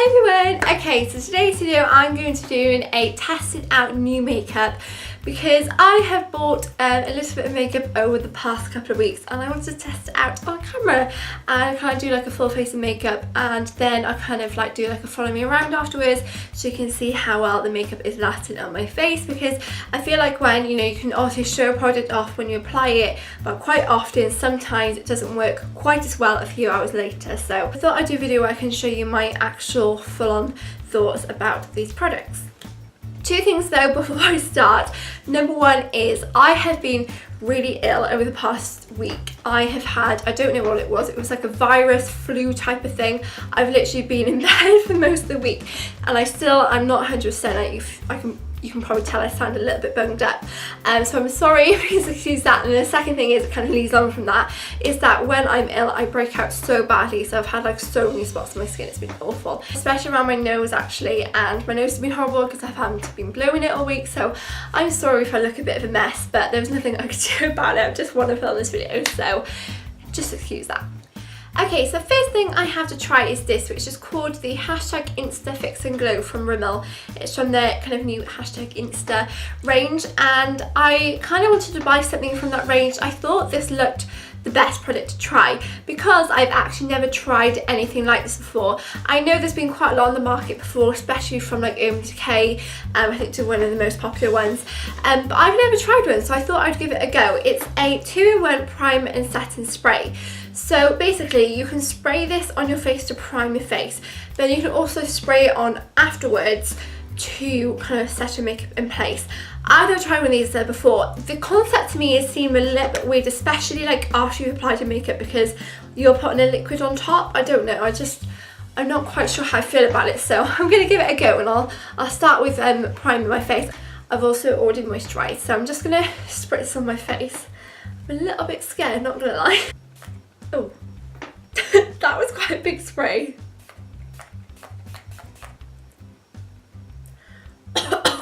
everyone! Okay, so today's video I'm going to be doing a tested out new makeup because I have bought a little bit of makeup over the past couple of weeks and I wanted to test it out on camera and kind of do like a full face of makeup, and then I kind of like do like a follow me around afterwards so you can see how well the makeup is lasting on my face, because I feel like when you can obviously show a product off when you apply it, but quite often sometimes it doesn't work quite as well a few hours later. So I thought I'd do a video where I can show you my actual full-on thoughts about these products. Two things though before I start. Number one is I have been really ill over the past week. I have had, I don't know what it was like a virus, flu type of thing. I've literally been in bed for most of the week and I'm not 100%. You can probably tell I sound a little bit bunged up. So I'm sorry, please excuse that. And the second thing is, it kind of leads on from that, is that when I'm ill, I break out so badly. So I've had like so many spots on my skin, it's been awful. Especially around my nose actually, and my nose has been horrible because I haven't been blowing it all week. So I'm sorry if I look a bit of a mess, but there's nothing I could do about it. I just want to film this video, so just excuse that. Okay, so first thing I have to try is this, which is called the #Insta Fix and Glow from Rimmel. It's from their kind of new #Insta range, and I kind of wanted to buy something from that range. I thought this looked the best product to try because I've actually never tried anything like this before. I know there's been quite a lot on the market before, especially from like Urban Decay, I think to one of the most popular ones, but I've never tried one, so I thought I'd give it a go. It's a 2-in-1 primer and setting spray. So basically you can spray this on your face to prime your face, then you can also spray it on afterwards to kind of set your makeup in place. I've never tried one of these before. The concept to me is seem a little bit weird, especially like after you've applied your makeup, because you're putting a liquid on top. I don't know, I'm not quite sure how I feel about it, so I'm going to give it a go, and I'll start with priming my face. I've also already moisturised, so I'm just going to spray this on my face. I'm a little bit scared, not going to lie. Oh, that was quite a big spray.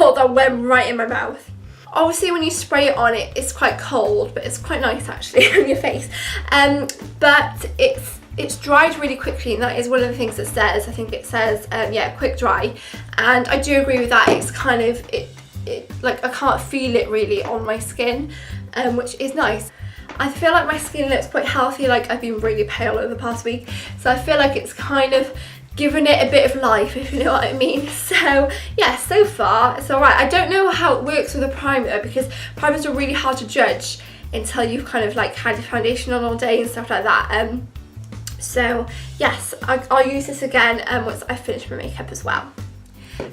Oh, that went right in my mouth. Obviously when you spray it on, it's quite cold, but it's quite nice actually on your face. But it's dried really quickly, and that is one of the things it says. I think it says, yeah, quick dry. And I do agree with that. It's kind of, like I can't feel it really on my skin, which is nice. I feel like my skin looks quite healthy, like I've been really pale over the past week, so I feel like it's kind of given it a bit of life, if you know what I mean. So yeah, so far it's alright. I don't know how it works with a primer, because primers are really hard to judge until you've kind of like had your foundation on all day and stuff like that. So yes, I'll use this again once I finish my makeup as well.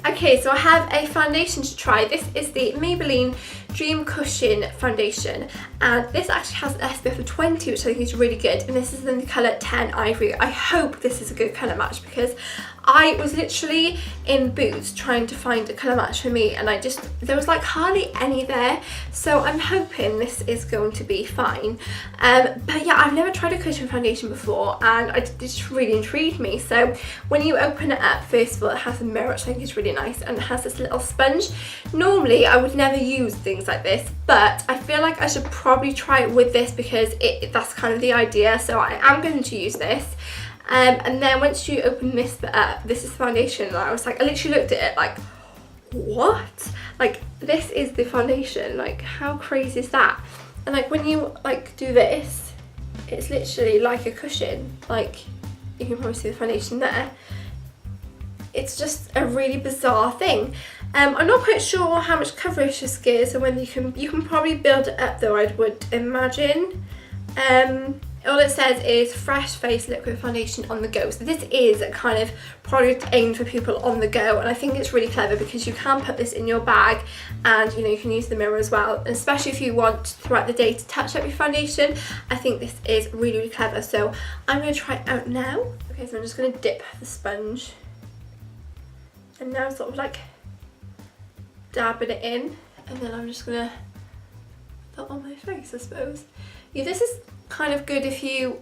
Okay, so I have a foundation to try. This is the Maybelline Dream Cushion foundation, and this actually has an SPF of 20, which I think is really good, and this is in the colour 10 Ivory. I hope this is a good colour match, because I was literally in Boots trying to find a colour match for me, and there was like hardly any there, so I'm hoping this is going to be fine. But yeah, I've never tried a cushion foundation before, and it just really intrigued me. So when you open it up, first of all, it has a mirror, which I think is really nice, and it has this little sponge. Normally I would never use things like this, but I feel like I should probably try it with this, because that's kind of the idea, so I am going to use this. And then once you open this bit up, this is the foundation, and I literally looked at it like, what? Like, this is the foundation, like how crazy is that? And like when you like do this, it's literally like a cushion, like you can probably see the foundation there. It's just a really bizarre thing. I'm not quite sure how much coverage this gives, and whether you can probably build it up though, I would imagine. All it says is fresh face liquid foundation on the go. So this is a kind of product aimed for people on the go, and I think it's really clever because you can put this in your bag, and you can use the mirror as well, and especially if you want throughout the day to touch up your foundation. I think this is really, really clever. So I'm going to try it out now. Okay, so I'm just going to dip the sponge, and now sort of like dabbing it in, and then I'm just going to put on my face, I suppose. Yeah, this is kind of good if you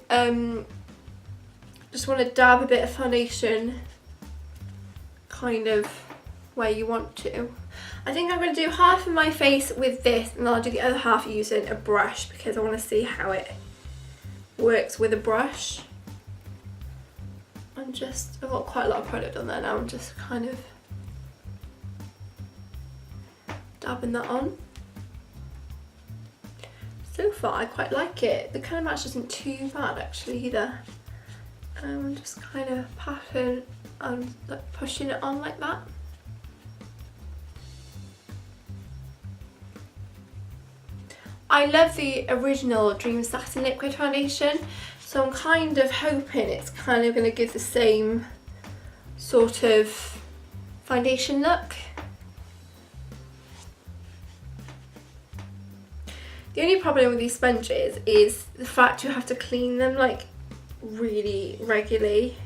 just want to dab a bit of foundation kind of where you want to. I think I'm going to do half of my face with this, and I'll do the other half using a brush, because I want to see how it works with a brush. I And just, I've got quite a lot of product on there now, I'm just kind of dabbing that on. So far I quite like it. The colour match isn't too bad actually either. I'm just kind of patting and like pushing it on like that. I love the original Dream Satin Liquid Foundation, so I'm kind of hoping it's kind of going to give the same sort of foundation look. The only problem with these sponges is the fact you have to clean them like really regularly,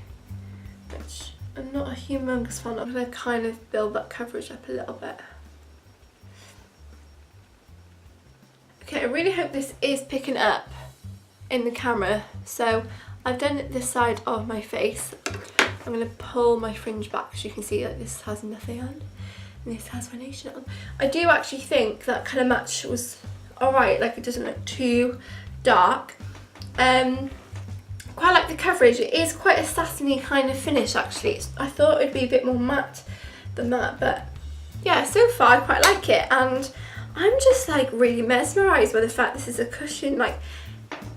which I'm not a humongous fan of. I'm going to kind of build that coverage up a little bit. Okay, I really hope this is picking up in the camera. So I've done this side of my face. I'm going to pull my fringe back so you can see that this has nothing on and this has foundation on. I do actually think that colour match was alright, like it doesn't look too dark. Quite like the coverage. It is quite a satiny kind of finish actually. I thought it'd be a bit more matte than that, but yeah, so far I quite like it, and I'm just like really mesmerised by the fact this is a cushion. Like,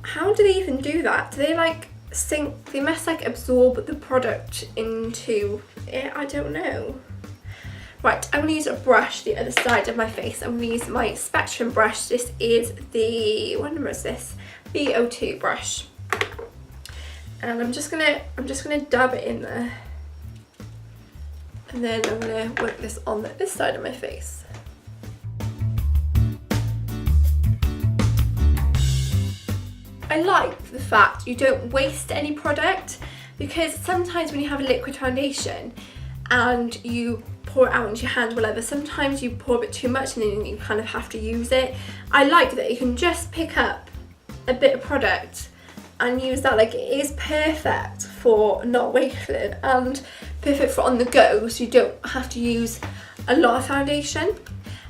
how do they even do that? Do they like sink, they must like absorb the product into it? I don't know. Right, I'm going to use a brush the other side of my face. I'm going to use my Spectrum brush. This is the, what number is this? B02 brush. And I'm just gonna dab it in there. And then I'm going to work this on this side of my face. I like the fact you don't waste any product, because sometimes when you have a liquid foundation and you pour it out into your hand, whatever, sometimes you pour a bit too much and then you kind of have to use it. I like that you can just pick up a bit of product and use that. Like, it is perfect for not wasting and perfect for on the go, so you don't have to use a lot of foundation.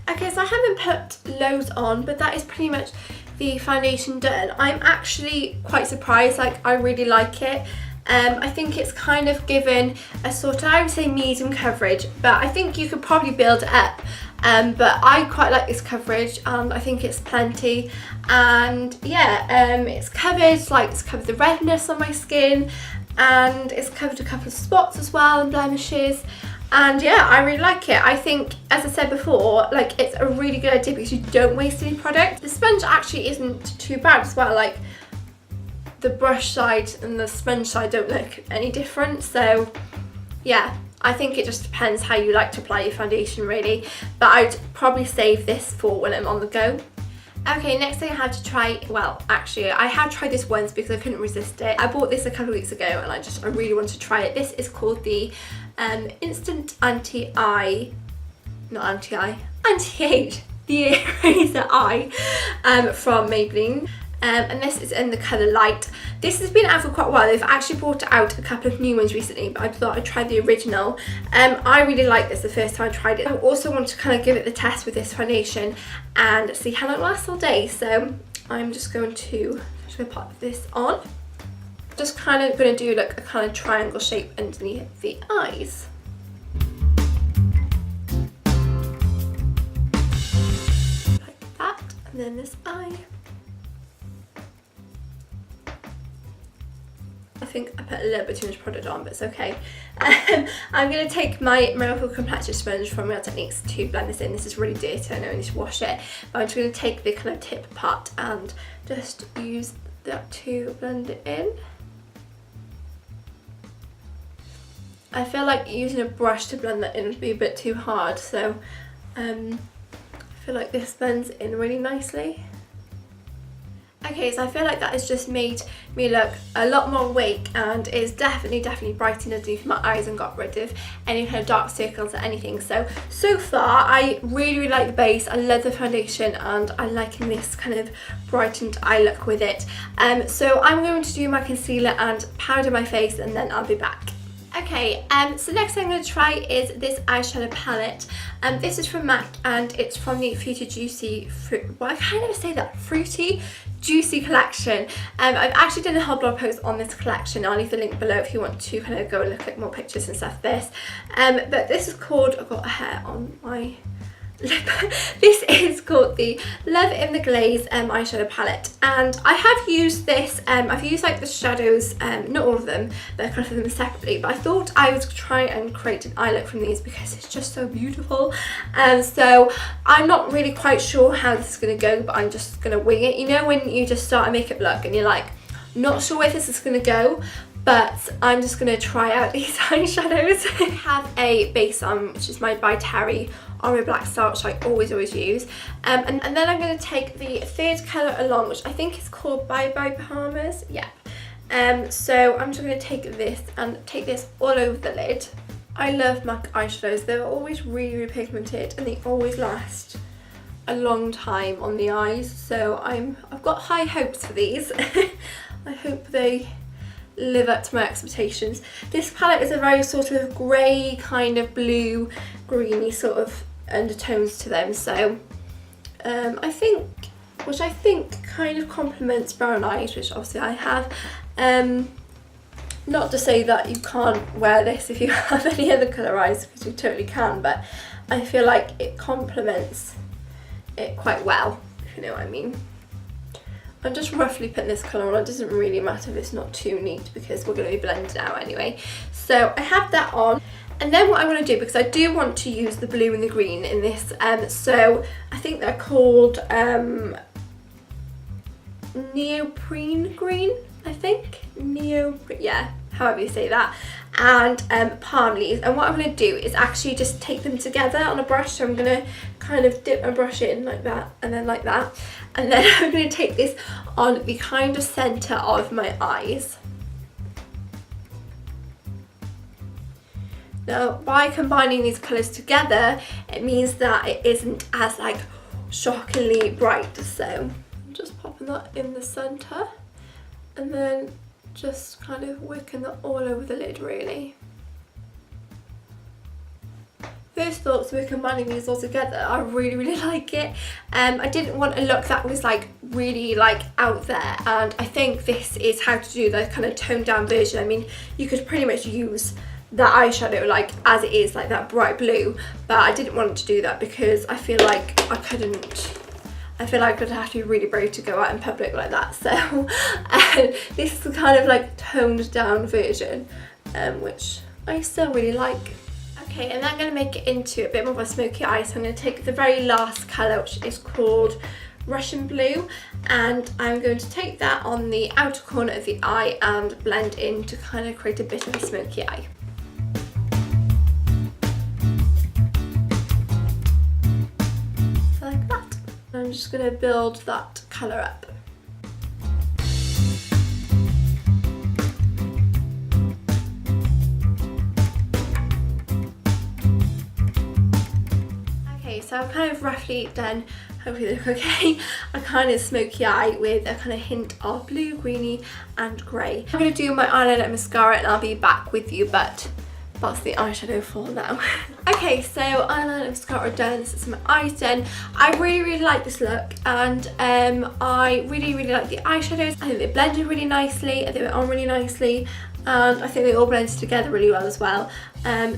Okay, so I haven't put loads on, but that is pretty much the foundation done. I'm actually quite surprised, like I really like it. I think it's kind of given a sort of, I would say medium coverage, but I think you could probably build it up. But I quite like this coverage and I think it's plenty. And yeah, it's covered the redness on my skin, and it's covered a couple of spots as well and blemishes. And yeah, I really like it. I think, as I said before, like it's a really good idea because you don't waste any product. The sponge actually isn't too bad as well. Like, the brush side and the sponge side don't look any different. So yeah, I think it just depends how you like to apply your foundation really, but I'd probably save this for when I'm on the go. Okay, next thing I had to try, well actually I had tried this once because I couldn't resist it. I bought this a couple of weeks ago and I really wanted to try it. This is called the Instant Anti-Age, the Eraser Eye from Maybelline. And this is in the colour Light. This has been out for quite a while. They've actually brought out a couple of new ones recently, but I thought I'd try the original. I really liked this the first time I tried it. I also want to kind of give it the test with this foundation and see how long it lasts all day. So I'm just going to pop this on. Just kind of going to do like a kind of triangle shape underneath the eyes. Like that, and then this eye. I think I put a little bit too much product on, but it's okay. I'm going to take my Miracle Complexion sponge from Real Techniques to blend this in. This is really dirty, I know I need to wash it, but I'm just going to take the kind of tip part and just use that to blend it in. I feel like using a brush to blend that in would be a bit too hard, so I feel like this blends in really nicely. Okay, so I feel like that has just made me look a lot more awake, and it's definitely brightened underneath my eyes and got rid of any kind of dark circles or anything. So far I really like the base. I love the foundation and I'm liking this kind of brightened eye look with it. So I'm going to do my concealer and powder my face and then I'll be back. Okay, Okay, so next thing I'm going to try is this eyeshadow palette. This is from MAC and it's from the Fruity Juicy I can't even say that. Fruity Juicy collection. I've actually done a whole blog post on this collection. I'll leave the link below if you want to kind of go and look at more pictures and stuff of this. But this is called, I've got a hair on my lip. This is called the Love in the Glaze eyeshadow palette, and I have used this. I've used like the shadows, not all of them, but a couple of them separately, but I thought I would try and create an eye look from these because it's just so beautiful. And so I'm not really quite sure how this is going to go, but I'm just going to wing it. You know when you just start a makeup look and you're like not sure where this is going to go, but I'm just going to try out these eyeshadows. I have a base on, which is my by Terry Ombre Black Star, which I always use. And then I'm going to take the third colour along, which I think is called Bye Bye Bahamas. Yeah. So I'm just going to take this and take this all over the lid. I love MAC eyeshadows. They're always really pigmented and they always last a long time on the eyes. So I've got high hopes for these. I hope they live up to my expectations. This palette is a very sort of grey, kind of blue, greeny sort of undertones to them. So I think kind of complements brown eyes, which obviously I have. Not to say that you can't wear this if you have any other colour eyes, because you totally can, but I feel like it complements it quite well, if you know what I mean. I'm just roughly putting this colour on. It doesn't really matter if it's not too neat because we're going to be blended out anyway. So I have that on. And then what I want to do, because I do want to use the blue and the green in this, so I think they're called neoprene green, I think. Yeah, however you say that. And palm leaves. And what I'm going to do is actually just take them together on a brush. So I'm going to kind of dip my brush in like that and then like that. And then I'm going to take this on the kind of centre of my eyes. Now, by combining these colours together, it means that it isn't as like shockingly bright. So I'm just popping that in the centre and then just kind of wicking that all over the lid really. First thoughts, we're combining these all together. I really like it. I didn't want a look that was like really like out there, and I think this is how to do the kind of toned down version. I mean, you could pretty much use that eyeshadow like as it is, like that bright blue, but I didn't want to do that because I feel like I feel like I'd have to be really brave to go out in public like that. So this is the kind of like toned down version, which I still really like. Okay, and then I'm going to make it into a bit more of a smoky eye. So I'm going to take the very last colour, which is called Russian Blue, and I'm going to take that on the outer corner of the eye and blend in to kind of create a bit of a smoky eye. Like that. I'm just going to build that colour up. So I've kind of roughly done, hopefully they look okay, a kind of smoky eye with a kind of hint of blue, greeny and grey. I'm going to do my eyeliner and mascara and I'll be back with you, but that's the eyeshadow for now. Okay, so eyeliner and mascara are done, so my eyes done. I really like this look, and I really like the eyeshadows. I think they blended really nicely, I think they're on really nicely, and I think they all blended together really well as well.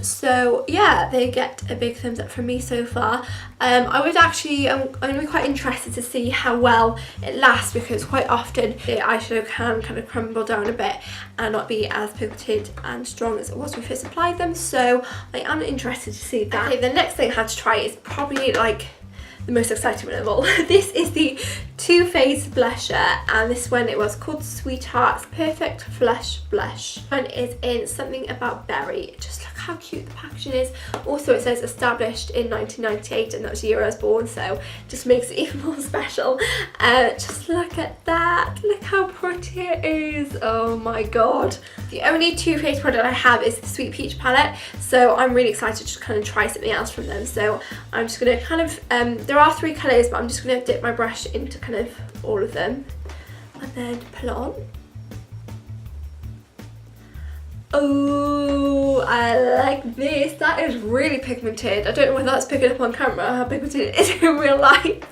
So yeah, they get a big thumbs up from me so far. I'm going to be quite interested to see how well it lasts, because quite often the eyeshadow can kind of crumble down a bit and not be as pigmented and strong as it was when we first applied them. So I am interested to see that. Okay, the next thing I had to try is probably like the most exciting one of all. This is the Too Faced blusher, and this one, it was called Sweetheart's Perfect Flush Blush, and it's in Something About Berry. Just look how cute the packaging is. Also, it says established in 1998, and that was the year I was born, so just makes it even more special. Just look at that, look how pretty it is. Oh my god. The only Too Faced product I have is the Sweet Peach palette, so I'm really excited to kind of try something else from them. So I'm just going to kind of, there are 3 colours, but I'm just going to dip my brush into kind of all of them and then pull it on. Oh, I like this. That is really pigmented. I don't know whether that's picking up on camera how pigmented it is in real life.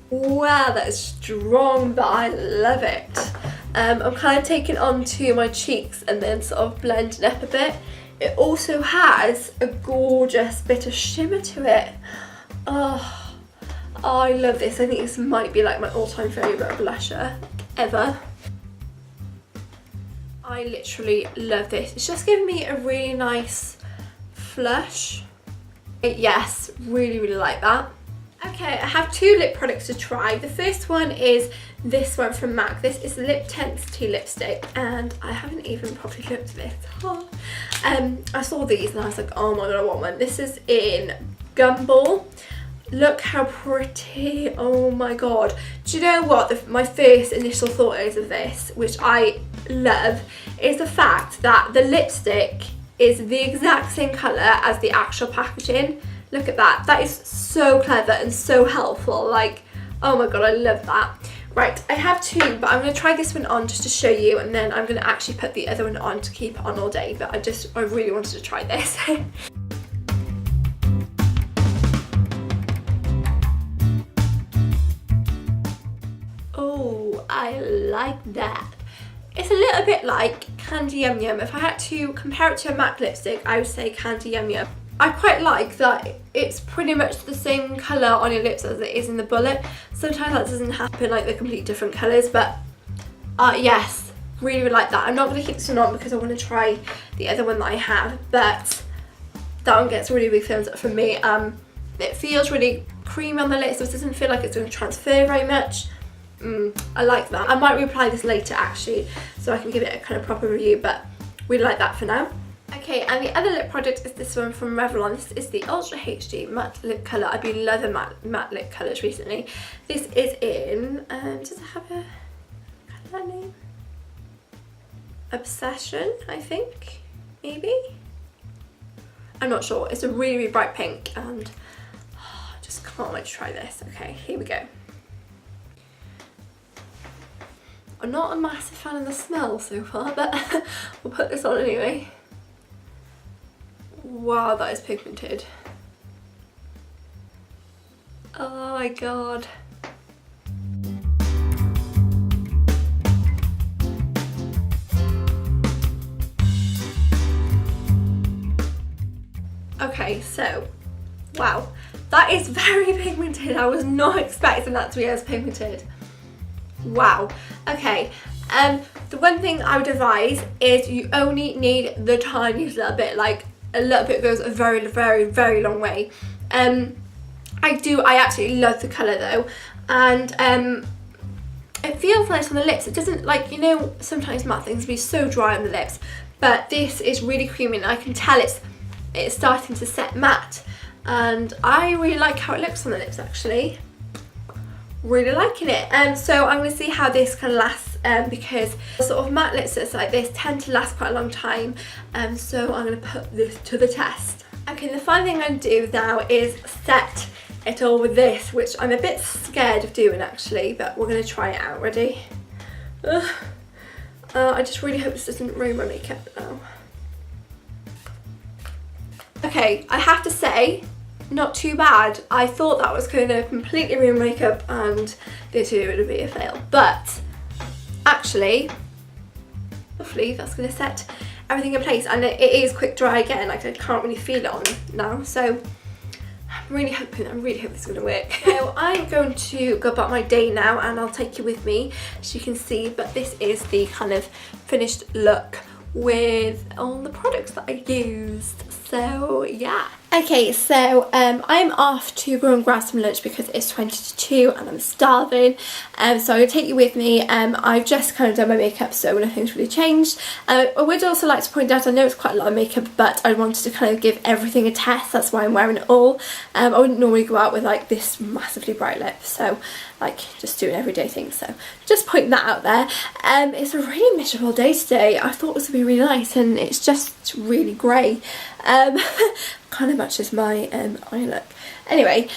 Wow, that is strong, but I love it. I'm kind of taking onto my cheeks and then sort of blending up a bit. It also has a gorgeous bit of shimmer to it. Oh, I love this. I think this might be like my all-time favourite blusher ever. I literally love this. It's just giving me a really nice flush. Yes, really, really like that. Okay, I have two lip products to try. The first one is this one from MAC. This is Lip Tensity lipstick, and I haven't even properly looked at this. Oh. I saw these and I was like, oh my god, I want one. This is in Gumball. Look how pretty. Oh my god. Do you know what my first initial thought is of this, which I love, is the fact that the lipstick is the exact same colour as the actual packaging. Look at that. That is so clever and so helpful. Like, oh my god, I love that. Right, I have two, but I'm going to try this one on just to show you, and then I'm going to actually put the other one on to keep it on all day, but I really wanted to try this. Oh, I like that. It's a little bit like Candy Yum Yum. If I had to compare it to a MAC lipstick, I would say Candy Yum Yum. I quite like that it's pretty much the same colour on your lips as it is in the bullet. Sometimes that doesn't happen, like they're completely different colours, but yes, really, really like that. I'm not going to keep this one on because I want to try the other one that I have, but that one gets really big thumbs up from me. It feels really creamy on the lips, so it doesn't feel like it's going to transfer very much. I like that. I might reapply this later actually, so I can give it a kind of proper review, but really like that for now. Okay, and the other lip product is this one from Revlon. This is the Ultra HD Matte Lip Colour. I've been loving matte lip colours recently. This is in, does it have a colour name? Obsession, I think, maybe? I'm not sure. It's a really, really bright pink, and I just can't wait to try this. Okay, here we go. I'm not a massive fan of the smell so far, but we'll put this on anyway. Wow, that is pigmented. Oh my god. Okay, so, wow, that is very pigmented. I was not expecting that to be as pigmented. Wow. Okay, the one thing I would advise is you only need the tiniest little bit, like a little bit goes a very, very, very long way. I absolutely love the colour though, and it feels nice on the lips. It doesn't, like, you know, sometimes matte things can be so dry on the lips, but this is really creamy and I can tell it's starting to set matte, and I really like how it looks on the lips actually. Really liking it. So I'm going to see how this kind of lasts, because sort of matte lipsticks like this tend to last quite a long time, so I'm going to put this to the test. Okay, the final thing I'm going to do now is set it all with this, which I'm a bit scared of doing actually, but we're going to try it out. Ready? I just really hope this doesn't ruin my makeup now. Okay, I have to say, not too bad. I thought that was going to completely ruin makeup and this video would be a fail, but actually, hopefully that's going to set everything in place, and it is quick dry again. Like, I can't really feel it on now, so I really hope this is going to work. So I'm going to go about my day now, and I'll take you with me as you can see, but this is the kind of finished look with all the products that I used. So yeah. Okay, so I'm off to go and grab some lunch because it's 20 to 2 and I'm starving. So I'm going to take you with me. I've just kind of done my makeup, so nothing's really changed. I would also like to point out, I know it's quite a lot of makeup, but I wanted to kind of give everything a test. That's why I'm wearing it all. I wouldn't normally go out with like this massively bright lip, so like just doing everyday things. So just pointing that out there. It's a really miserable day today. I thought this would be really nice, and it's just really grey. kind of matches my eye look. Anyway,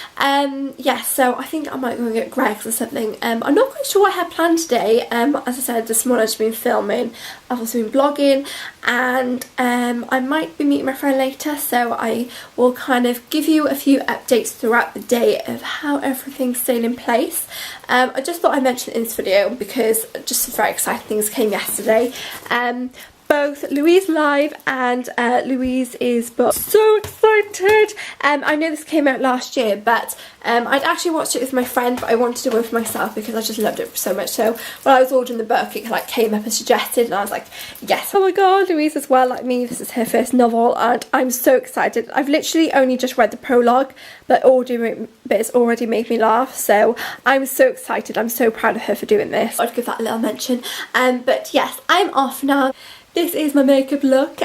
yeah, so I think I might go and get Greg's or something. I'm not quite sure what I have planned today. As I said, this morning I've just been filming, I've also been blogging, and I might be meeting my friend later, so I will kind of give you a few updates throughout the day of how everything's staying in place. I just thought I'd mention it in this video because just some very exciting things came yesterday. Both Louise Live and Louise is book. So excited! I know this came out last year, but I'd actually watched it with my friend, but I wanted to do one for myself because I just loved it so much. So when I was ordering the book, it like came up and suggested, and I was like, yes! Oh my god, Louise as well, like me. This is her first novel, and I'm so excited. I've literally only just read the prologue, but it's already made me laugh. So I'm so excited. I'm so proud of her for doing this. I'd give that a little mention. But yes, I'm off now. This is my makeup look,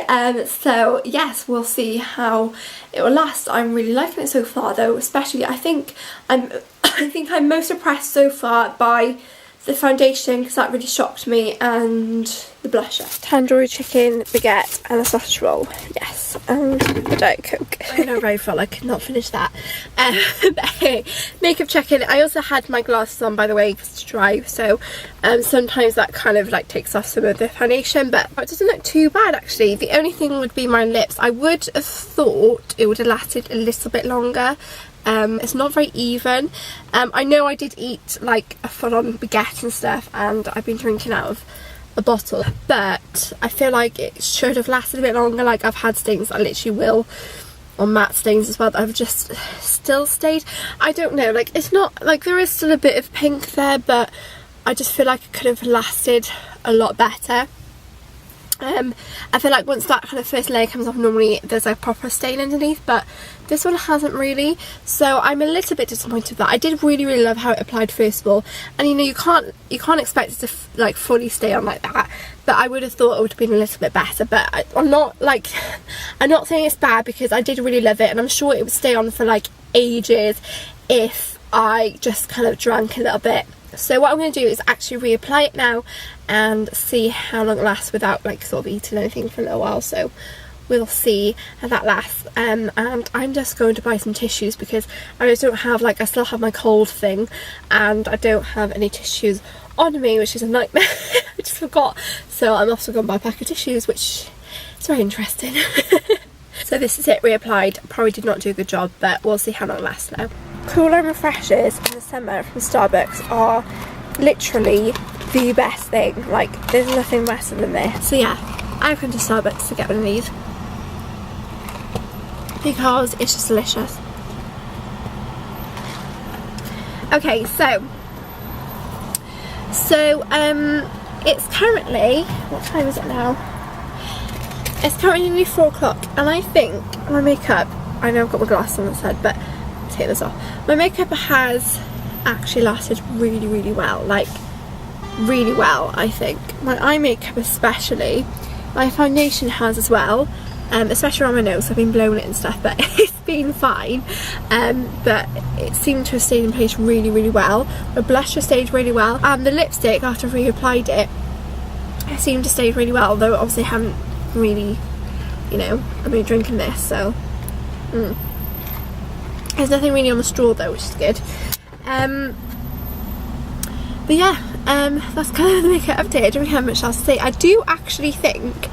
so yes, we'll see how it will last. I'm really liking it so far though, especially I think I'm most impressed so far by the foundation because that really shocked me, and the blusher. Tandoori chicken, baguette and a sausage roll, yes, and a Diet Coke. I know, very full, I could not finish that. But hey, makeup check-in. I also had my glasses on, by the way, to drive, so sometimes that kind of like takes off some of the foundation, but it doesn't look too bad actually. The only thing would be my lips. I would have thought it would have lasted a little bit longer. It's not very even. I know I did eat like a full-on baguette and stuff, and I've been drinking out of a bottle, but I feel like it should have lasted a bit longer. Like I've had stains that I literally will, or matte stains as well, that I've just still stayed. I don't know, like it's not like there is still a bit of pink there, but I just feel like it could have lasted a lot better. I feel like once that kind of first layer comes off, normally there's a proper stain underneath, but this one hasn't really, so I'm a little bit disappointed with that. I did really love how it applied first of all, and you know, you can't expect it to like fully stay on like that, but I would have thought it would have been a little bit better. But I'm not saying it's bad, because I did really love it, and I'm sure it would stay on for like ages if I just kind of drank a little bit. So what I'm going to do is actually reapply it now and see how long it lasts without like sort of eating anything for a little while. So we'll see how that lasts. And I'm just going to buy some tissues because I just don't have, like, I still have my cold thing and I don't have any tissues on me, which is a nightmare. I just forgot. So I'm also going to buy a pack of tissues, which is very interesting. So this is it, reapplied. Probably did not do a good job, but we'll see how long it lasts now. Cooler and refreshers in the summer from Starbucks are literally the best thing. Like, there's nothing better than this. So yeah, I've gone to Starbucks to get one of these because it's just delicious. Okay, so it's currently, what time is it now? It's currently nearly 4 o'clock, and I think my makeup, I know I've got my glasses on this head, but I'll take this off. My makeup has actually lasted really well, like really well, I think. My eye makeup especially. My foundation has as well, especially around my nose. I've been blowing it and stuff, but it's been fine. But it seemed to have stayed in place really well. My blusher stayed really well, and the lipstick, after I've reapplied it, seemed to stay really well, although obviously I haven't really, you know, I'm only drinking this, so there's nothing really on the straw though, which is good. But yeah, that's kind of the makeup update. I don't really have much else to say. I do actually think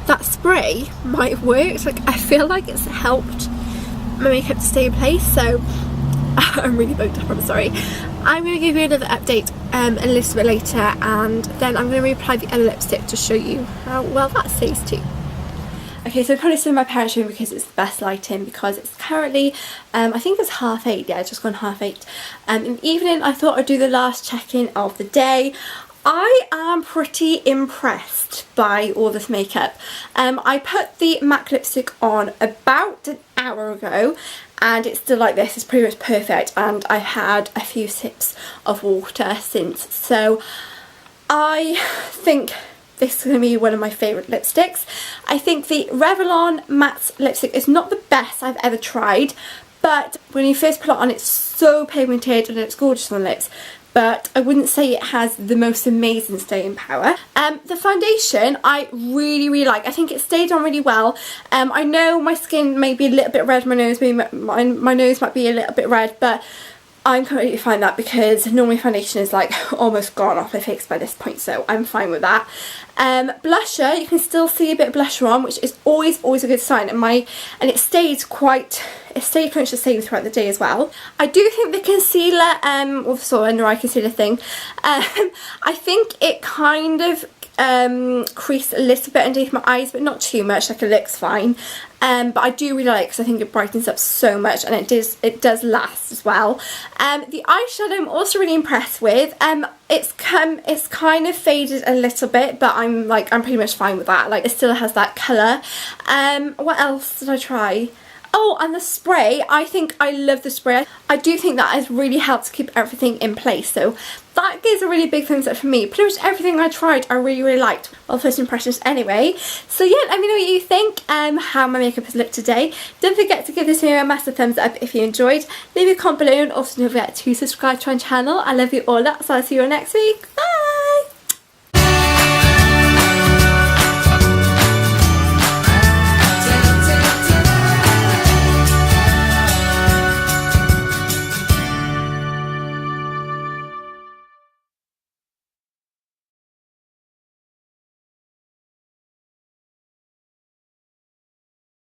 that spray might work. Like, I feel like it's helped my makeup to stay in place, so I'm really bugged up, I'm sorry. I'm going to give you another update a little bit later, and then I'm going to reapply the other lipstick to show you how well that stays too. Okay, so I'm probably still in my parents' room because it's the best lighting, because it's currently, I think it's 8:30, yeah, it's just gone 8:30. In the evening, I thought I'd do the last check-in of the day. I am pretty impressed by all this makeup. I put the MAC lipstick on about an hour ago, and it's still like this. It's pretty much perfect, and I've had a few sips of water since. So I think this is going to be one of my favourite lipsticks. I think the Revlon matte lipstick is not the best I've ever tried, but when you first put it on, it's so pigmented and it's gorgeous on the lips. but I wouldn't say it has the most amazing staying power. The foundation I really like. I think it stayed on really well. I know my skin may be a little bit red, my nose might be a little bit red, but I'm completely fine with that because normally foundation is like almost gone off my face by this point, so I'm fine with that. Blusher, you can still see a bit of blusher on, which is always a good sign, and it stayed pretty much the same throughout the day as well. I do think the concealer, also under eye concealer thing, I think it kind of creased a little bit underneath my eyes, but not too much, like it looks fine. But I do really like it because I think it brightens up so much, and it does last as well. The eyeshadow I'm also really impressed with. It's kind of faded a little bit, but I'm pretty much fine with that. Like, it still has that colour. What else did I try? Oh, and the spray, I think I love the spray. I do think that has really helped to keep everything in place, so that gives a really big thumbs up for me. Pretty much everything I tried I really liked. Well, first impressions anyway. So yeah, let me know what you think, how my makeup has looked today. Don't forget to give this video a massive thumbs up if you enjoyed. Leave a comment below, and also don't forget to subscribe to our channel. I love you all, so I'll see you all next week. Bye!